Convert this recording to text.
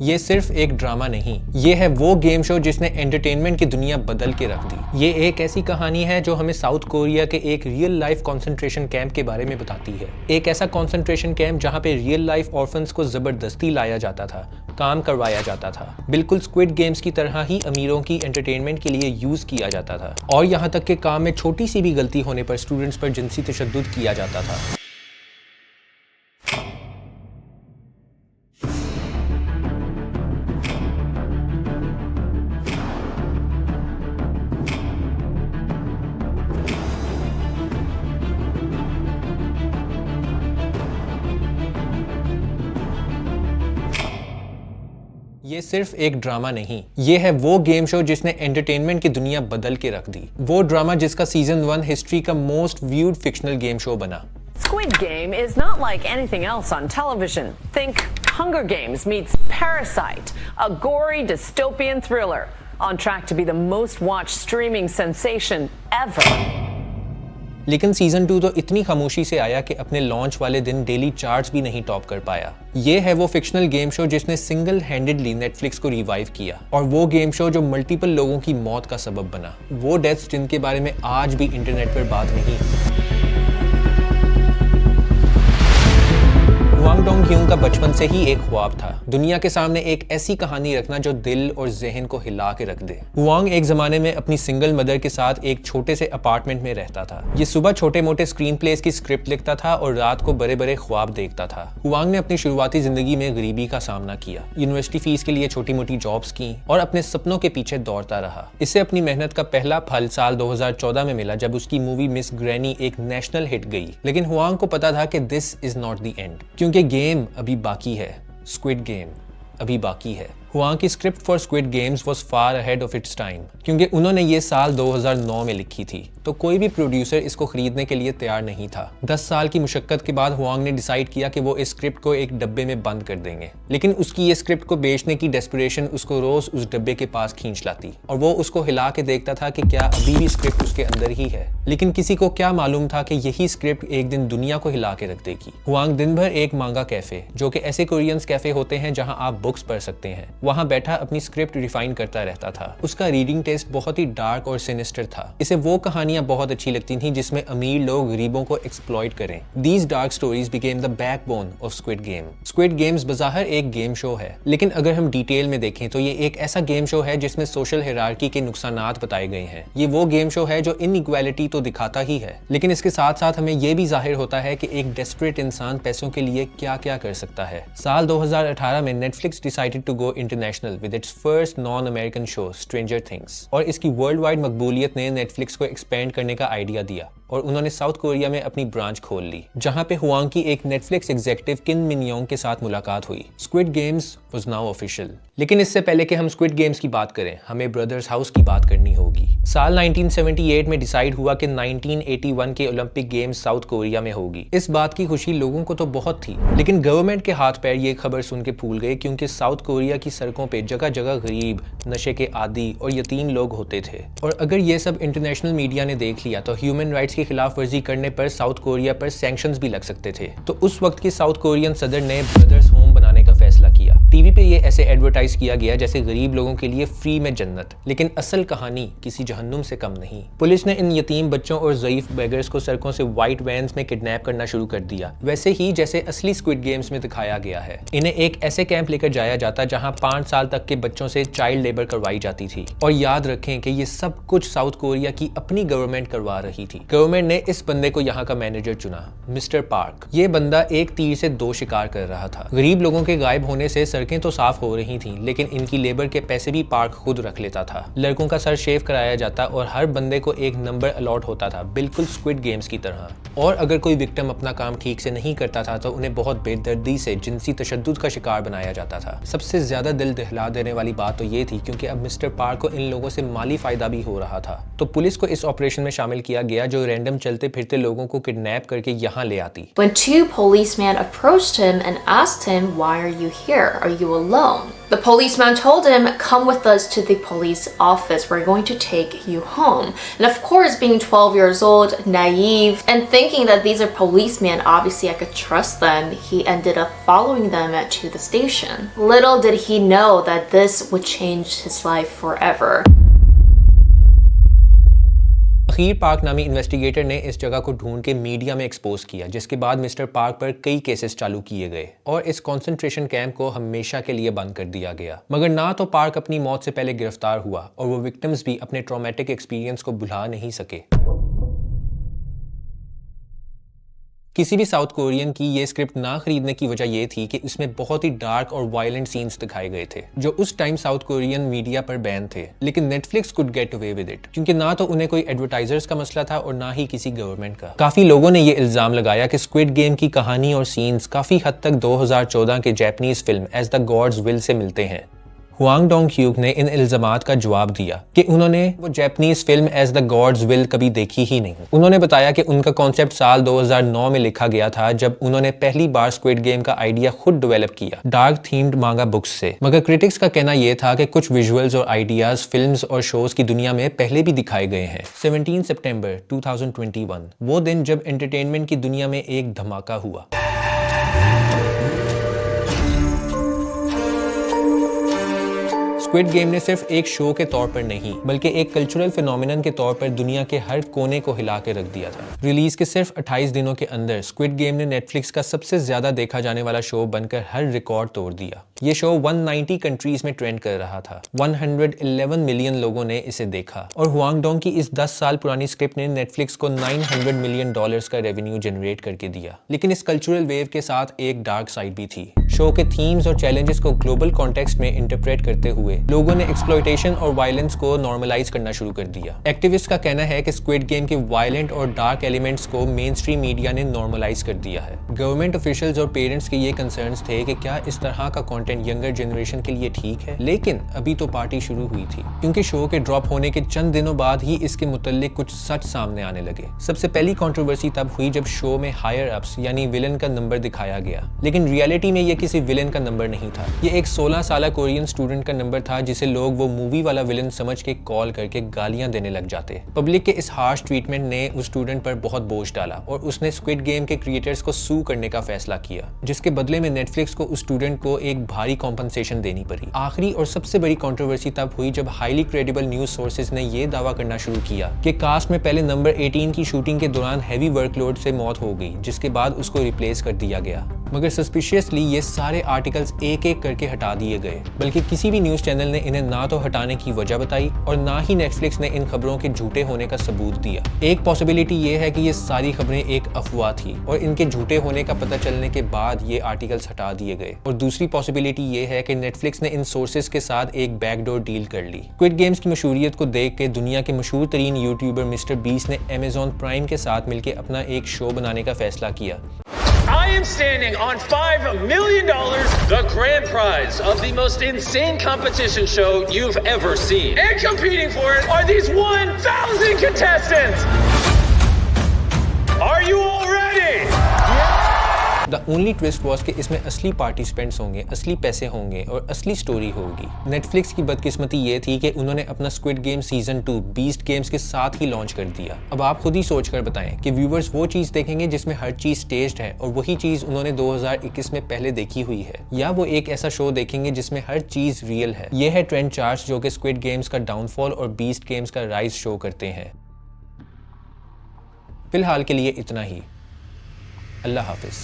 ये सिर्फ एक ड्रामा नहीं, ये है वो गेम शो जिसने एंटरटेनमेंट की दुनिया बदल के रख दी। ये एक ऐसी कहानी है जो हमें साउथ कोरिया के एक रियल लाइफ कंसंट्रेशन कैंप के बारे में बताती है। एक ऐसा कंसंट्रेशन कैंप जहाँ पे रियल लाइफ ऑर्फन्स को जबरदस्ती लाया जाता था, काम करवाया जाता था, बिल्कुल स्क्विड गेम्स की तरह ही अमीरों की एंटरटेनमेंट के लिए यूज किया जाता था। और यहाँ तक के काम में छोटी सी भी गलती होने पर स्टूडेंट्स पर जिनसी तशद्दुद किया जाता था। ये सिर्फ एक ड्रामा नहीं, ये है वो गेम शो जिसने एंटरटेनमेंट की दुनिया बदल के रख दी। वो ड्रामा जिसका सीजन 1 हिस्ट्री का most viewed fictional game show बना। Squid Game is not like anything else on television. Think Hunger Games meets Parasite, a gory dystopian thriller on track to be the most watched streaming sensation ever. लेकिन season 2 तो इतनी खामोशी से आया कि अपने launch वाले दिन डेली चार्ट्स भी नहीं टॉप कर पाया। ये है वो फिक्शनल गेम शो जिसने सिंगल हैंडेडली नेटफ्लिक्स को रिवाइव किया, और वो गेम शो जो मल्टीपल लोगों की मौत का सबब बना। वो डेथ्स जिनके बारे में आज भी इंटरनेट पर बात नहीं। हुआंग डोंग-ह्यूंग का बचपन से ही एक ख्वाब था, दुनिया के सामने एक ऐसी कहानी रखना जो दिल और ज़हन को हिला के रख दे। हुआंग एक जमाने में अपनी सिंगल मदर के साथ एक छोटे से अपार्टमेंट में रहता था। ये सुबह छोटे मोटे स्क्रीन प्लेस की स्क्रिप्ट लिखता था और रात को बड़े बड़े ख्वाब देखता था। हुआंग ने अपनी शुरुआती जिंदगी में गरीबी का सामना किया, यूनिवर्सिटी फीस के लिए छोटी मोटी जॉब्स की और अपने सपनों के पीछे दौड़ता रहा। इसे अपनी मेहनत का पहला फल साल 2014 में मिला जब उसकी मूवी मिस ग्रैनी एक नेशनल हिट गई। लेकिन हुआंग को पता था कि this is not the end, क्योंकि गेम अभी बाकी है। स्क्विड गेम अभी बाकी है। हुआंग की script for squid games was far ahead of its time, क्योंकि उन्होंने ये साल 2009 में लिखी थी, तो कोई भी प्रोड्यूसर इसको खरीदने के लिए तैयार नहीं था। 10 साल की मुशक्कत के बाद हुआंग ने डिसाइड किया कि वो इस स्क्रिप्ट को एक डब्बे में बंद कर देंगे। लेकिन उसकी ये स्क्रिप्ट को बेचने की डेस्परेशन उसको रोज उस डब्बे के पास खींच लाती, और वो उसको हिला के देखता था कि क्या अभी भी स्क्रिप्ट उसके अंदर ही है। लेकिन किसी को क्या मालूम था कि यही स्क्रिप्ट एक दिन दुनिया को हिला के रख देगी। हुआंग दिन भर एक मांगा कैफे, जो कि ऐसे कोरियंस कैफे होते हैं जहां आप बुक्स पढ़ सकते हैं, वहां बैठा अपनी स्क्रिप्ट रिफाइन करता रहता था। उसका रीडिंग टेस्ट बहुत ही डार्क और सिनिस्टर था। इसे वो कहानियां बहुत अच्छी लगती थी जिसमें अमीर लोग गरीबों को एक्सप्लॉइट करें। These dark stories became the backbone of Squid Game. Squid Games बज़ाहिर एक गेम शो है, लेकिन अगर हम डिटेल में देखें तो ये एक ऐसा गेम शो है जिसमें सोशल हायरार्की के नुकसानात बताए गए हैं। ये वो गेम शो है जो इनइक्वालिटी तो दिखाता ही है, लेकिन इसके साथ साथ हमें ये भी जाहिर होता है कि एक डेस्परेट इंसान पैसों के लिए क्या क्या कर सकता है। साल 2018 में Netflix decided to go international with its first non American show stranger things, और इसकी वर्ल्ड वाइड मकबूलियत ने नेटफ्लिक्स को एक्सपेंड करने का आइडिया दिया, और उन्होंने साउथ कोरिया में अपनी ब्रांच खोल ली, जहां पे हुआंग की एक नेटफ्लिक्स एग्जीक्यूटिव किन मिन योंग के साथ मुलाकात हुई। Squid games was now official. लेकिन इससे पहले कि हम स्क्विड गेम्स की बात करें, हमें ब्रदर्स हाउस की बात करनी होगी। साल 1978 में डिसाइड हुआ कि 1981 के ओलंपिक गेम्स साउथ कोरिया में होगी। इस बात की खुशी लोगों को तो बहुत थी, लेकिन गवर्नमेंट के हाथ पैर ये खबर सुन के फूल गए, क्योंकि साउथ कोरिया की सड़कों पे जगह जगह गरीब, नशे के आदी और यतीम लोग होते थे। और अगर ये सब इंटरनेशनल मीडिया ने देख लिया तो ह्यूमन राइट्स की खिलाफ वर्जी करने पर साउथ कोरिया पर सैंक्शंस भी लग सकते थे। तो उस वक्त के साउथ कोरियन सदर ने ब्रदर्स होम बनाने का फैसला किया। टीवी पे ये ऐसे एडवर्टाइज किया गया जैसे गरीब लोगों के लिए फ्री में जन्नत, लेकिन असल कहानी किसी जहन्नुम से कम नहीं। पुलिस ने इन यतीम बच्चों और ज़ईफ बेगर्स को सड़कों से व्हाइट वैन्स में किडनैप करना शुरू कर दिया, वैसे ही जैसे असली स्क्विड गेम्स में दिखाया गया है। इन्हें एक ऐसे कैंप लेकर जाया जाता जहां 5 साल तक के बच्चों से चाइल्ड लेबर करवाई जाती थी। और याद रखें कि ये सब कुछ साउथ कोरिया की अपनी गवर्नमेंट करवा रही थी। गवर्नमेंट ने इस बंदे को यहाँ का मैनेजर चुना, मिस्टर पार्क। ये बंदा एक तीर से 2 शिकार कर रहा था। गरीब लोगों के गायब होने से सड़कें तो साफ हो रही थी, लेकिन इनकी लेबर के पैसे भी पार्क खुद रख लेता था। लड़कों का सर शेव कराया जाता और हर बंदे को एक नंबर अलॉट होता था, बिल्कुल स्क्विड गेम्स की तरह। और अगर कोई विक्टिम अपना काम ठीक से नहीं करता था तो उन्हें बहुत बेदर्दी से जिनसी तशद्दुद का शिकार बनाया जाता था। सबसे ज्यादा दिल दहला देने वाली बात तो ये थी क्योंकि अब मिस्टर पार्क को इन लोगों से माली फायदा भी हो रहा था, तो पुलिस को इस ऑपरेशन में शामिल किया गया जो रैंडम चलते फिरते लोगों को किडनैप करके यहाँ ले आती। When 2 policemen approached him and asked him, "Why are you here? Are are you alone? The policeman told him, come with us to the police office. We're going to take you home. And of course, being 12 years old, naive, and thinking that these are policemen, obviously I could trust them, he ended up following them to the station. Little did he know that this would change his life forever. अखीर Park नामी investigator ने इस जगह को ढूंढ के media में expose किया, जिसके बाद मिस्टर पार्क पर कई केसेस चालू किए गए और इस कंसंट्रेशन कैंप को हमेशा के लिए बंद कर दिया गया। मगर ना तो पार्क अपनी मौत से पहले गिरफ्तार हुआ और वो विक्टिम्स भी अपने ट्रॉमेटिक एक्सपीरियंस को भुला नहीं सके। किसी भी साउथ कोरियन की ये स्क्रिप्ट ना खरीदने की वजह ये थी कि इसमें बहुत ही डार्क और वायलेंट सीन्स दिखाए गए थे जो उस टाइम साउथ कोरियन मीडिया पर बैन थे, लेकिन Netflix could get away with it क्योंकि ना तो उन्हें कोई एडवर्टाइजर्स का मसला था और ना ही किसी गवर्नमेंट का। काफी लोगों ने ये इल्जाम लगाया कि स्क्विड गेम की कहानी और सीन्स काफी हद तक 2014 के Japanese film as the gods will से मिलते हैं। हुआंग डोंग-ह्यूक ने इन इल्जामात का जवाब दिया कि उन्होंने वो Japanese film as the gods will कभी देखी ही नहीं। उन्होंने बताया कि उनका कॉन्सेप्ट साल 2009 में लिखा गया था जब उन्होंने पहली बार स्क्विड गेम का आइडिया खुद डेवलप किया डार्क थीम्ड मांगा बुक्स से। मगर क्रिटिक्स का कहना यह था कि कुछ विजुअल्स और आइडियाज फिल्म्स और शोज की दुनिया में पहले भी दिखाए गए हैं। 17 सितंबर 2021 वो दिन जब एंटरटेनमेंट की दुनिया में एक धमाका हुआ। स्क्विड गेम ने सिर्फ एक शो के तौर पर नहीं बल्कि एक कल्चरल फिनोमिनन के तौर पर दुनिया के हर कोने को हिला के रख दिया था। रिलीज के सिर्फ 28 दिनों के अंदर स्क्विड गेम ने नेटफ्लिक्स का सबसे ज्यादा देखा जाने वाला शो बनकर हर रिकॉर्ड तोड़ दिया। ये शो 190 कंट्रीज में ट्रेंड कर रहा था। 111 मिलियन लोगों ने इसे देखा और हुआंग डोंग की इस 10 साल पुरानी स्क्रिप्ट ने नेटफ्लिक्स को $900 मिलियन का रेवेन्यू जनरेट करके दिया। लेकिन इस कल्चरल वेव के साथ एक डार्क साइड भी थी। शो के थीम्स और चैलेंजेस को ग्लोबल कॉन्टेक्स्ट में इंटरप्रेट करते हुए लोगों ने एक्सप्लॉयटेशन और वायलेंस को नॉर्मलाइज करना शुरू कर दिया। एक्टिविस्ट का कहना है कि स्क्विड गेम के वायलेंट और डार्क एलिमेंट्स को मेन स्ट्रीम मीडिया ने नॉर्मलाइज कर दिया है। गवर्नमेंट ऑफिशियल्स और पेरेंट्स के ये कंसर्न्स थे कि क्या इस तरह का कंटेंट यंगर जनरेशन के लिए ठीक है, लेकिन अभी तो पार्टी शुरू हुई थी क्योंकि शो के ड्रॉप होने के चंद दिनों बाद ही इसके मुतल्लिक कुछ सच सामने आने लगे। सबसे पहली कंट्रोवर्सी तब हुई जब शो में हायर अप्स यानी विलन का नंबर दिखाया गया, लेकिन रियलिटी में ये किसी विलन का नंबर नहीं था। ये एक 16 साल कोरियन स्टूडेंट का नंबर था जिसे लोग वो मूवी वाला विलन समझ के कॉल करके गालियां देने लग जाते। पब्लिक के इस हार्श ट्रीटमेंट ने उस स्टूडेंट पर बहुत बोझ डाला और उसने स्क्विड गेम के क्रिएटर्स को सू करने का फैसला किया, जिसके बदले में नेटफ्लिक्स को उस स्टूडेंट को एक भारी कॉम्पनसेशन देनी पड़ी। आखिरी और सबसे बड़ी कंट्रोवर्सी तब हुई जब हाईली क्रेडिबल न्यूज सोर्सेज ने यह दावा करना शुरू किया कि कास्ट में पहले नंबर 18 की शूटिंग के दौरान हैवी वर्कलोड से मौत हो गई, जिसके बाद उसको रिप्लेस कर दिया गया। मगर सस्पिशियसली ये सारे आर्टिकल्स एक एक करके हटा दिए गए, बल्कि किसी भी न्यूज चैनल ने इन्हें ना तो हटाने की वजह बताई और ना ही नेटफ्लिक्स ने इन खबरों के झूठे होने का सबूत दिया। एक पॉसिबिलिटी ये है कि ये सारी खबरें एक अफवाह थी और इनके झूठे होने का पता चलने के बाद ये आर्टिकल्स हटा दिए गए, और दूसरी पॉसिबिलिटी ये है कि नेटफ्लिक्स ने इन सोर्सेज के साथ एक बैकडोर डील कर ली। स्क्विड गेम्स की मशहूरियत को देख के दुनिया के मशहूर तरीन यूट्यूबर मिस्टर बीस्ट ने अमेज़न प्राइम के साथ मिलकर अपना एक शो बनाने का फैसला किया। I am standing on $5 million, the grand prize of the most insane competition show you've ever seen. And competing for it are these 1,000 contestants. Are you all ready? The only twist was कि इसमें असली participants होंगे, असली पैसे होंगे और असली story होगी। नेटफ्लिक्स की बदकिस्मती ये थी कि उन्होंने अपना squid game season 2 beast games के साथ ही लॉन्च कर दिया। अब आप खुद ही सोच कर बताएं कि व्यूवर्स वो चीज़ देखेंगे जिसमें हर चीज़ स्टेज्ड है और वही चीज़ उन्होंने 2021 में पहले देखी हुई है, या वो एक ऐसा शो देखेंगे जिसमें हर चीज़ रियल है। यह है ट्रेंड चार्ट्स जो कि स्क्विड गेम्स का डाउनफॉल और बीस्ट गेम्स का राइज शो करते हैं। फिलहाल के लिए इतना ही। अल्लाह हाफिज़।